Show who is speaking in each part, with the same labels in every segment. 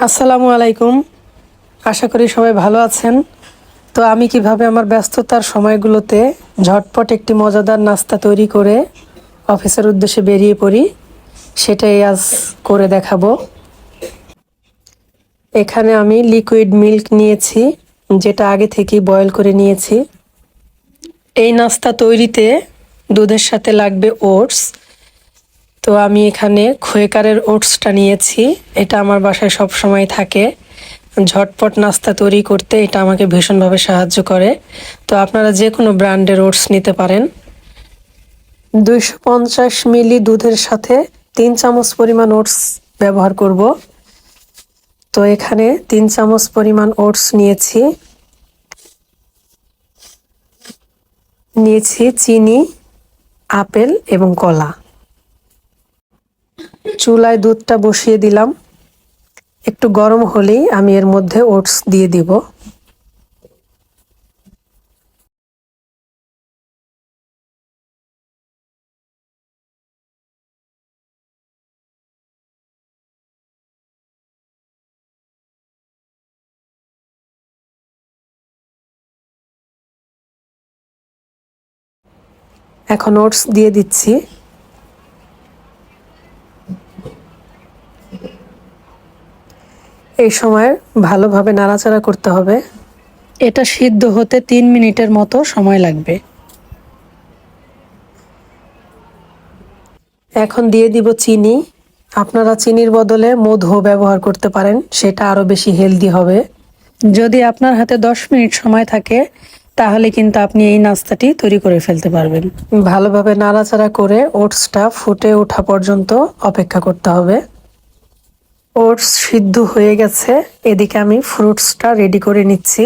Speaker 1: আসসালামু আলাইকুম। আশা করি সবাই ভালো আছেন। তো আমি কিভাবে আমার ব্যস্ততার সময়গুলোতে ঝটপট একটি মজাদার নাস্তা তৈরি করে অফিসের উদ্দেশ্যে বেরিয়ে পড়ি, সেটাই আজ করে দেখাবো। এখানে আমি লিকুইড মিল্ক নিয়েছি, যেটা আগে থেকেই বয়েল করে নিয়েছি। এই নাস্তা তৈরিতে দুধের সাথে লাগবে ওটস। তো আমি এখানে খোয়েকারের ওটসটা নিয়েছি। এটা আমার বাসায় সব সময় থাকে। ঝটপট নাস্তা তৈরি করতে এটা আমাকে ভীষণভাবে সাহায্য করে। তো আপনারা যে কোনো ব্র্যান্ডের ওটস নিতে পারেন। 250 মিলি দুধের সাথে 3 চামচ পরিমাণ ওটস ব্যবহার করব। তো এখানে 3 চামচ পরিমাণ ওটস নিয়েছি চিনি, আপেল এবং কলা। চুলায় দুধটা বসিয়ে দিলাম। একটু গরম হলেই আমি এর মধ্যে ওটস দিয়ে দিব। এখন ওটস দিয়ে দিচ্ছি। এই সময় ভালোভাবে নাড়াচাড়া করতে হবে। এটা সিদ্ধ হতে 3 মিনিটের মতো সময় লাগবে। এখন দিয়ে দিব চিনি। আপনারা চিনির বদলে মধু ব্যবহার করতে পারেন, সেটা আরও বেশি হেলদি হবে। যদি আপনার হাতে 10 মিনিট সময় থাকে তাহলে কিন্তু আপনি এই নাস্তাটি তৈরি করে ফেলতে পারবেন। ভালোভাবে নাড়াচাড়া করে ওটসটা ফুটে ওঠা পর্যন্ত অপেক্ষা করতে হবে। ওটস সিদ্ধ হয়ে গেছে, এদিকে আমি ফ্রুটসটা রেডি করে নিচ্ছি।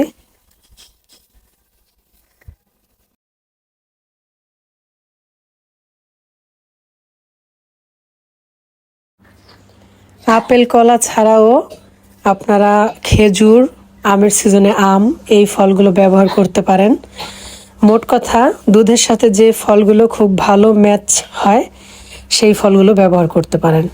Speaker 1: আপেল কলা ছাড়াও আপনারা খেজুর, আমের সিজনে আম, এই ফলগুলো ব্যবহার করতে পারেন। মোট কথা, দুধের সাথে যে ফলগুলো খুব ভালো ম্যাচ হয় সেই ফলগুলো ব্যবহার করতে পারেন।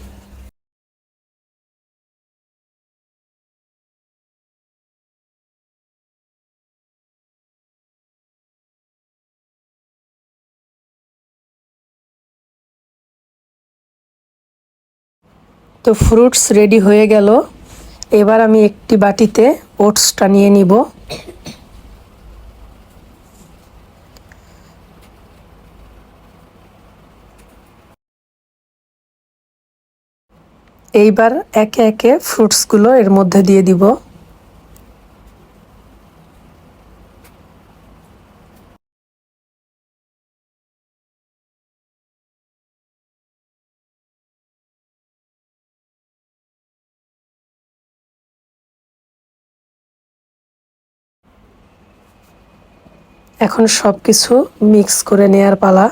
Speaker 1: তো ফ্রুটস রেডি হয়ে গেল। এবার আমি একটি বাটিতে ওটসটা নিয়ে নিব। এইবার একে একে ফ্রুটসগুলো এর মধ্যে দিয়ে দিব। এখন সব কিছু মিক্স করে নেয়ার পালা।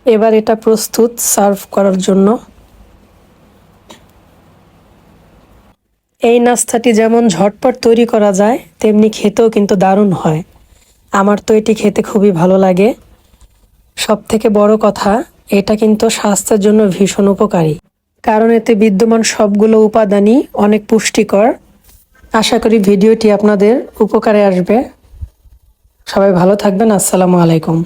Speaker 1: এবার এটা প্রস্তুত সার্ভ করার জন্য। এই নাস্তাটি যেমন ঝটপট তৈরি করা যায়, তেমনি খেতেও কিন্তু দারুণ হয়। আমার তো এটি খেতে খুবই ভালো লাগে। সবথেকে বড় কথা, এটা কিন্তু স্বাস্থ্যের জন্য ভীষণ উপকারী, কারণ এতে বিদ্যমান সবগুলো উপাদানই অনেক পুষ্টিকর। আশা করি ভিডিওটি আপনাদের উপকারে আসবে। সবাই ভালো থাকবেন। আসসালামু আলাইকুম।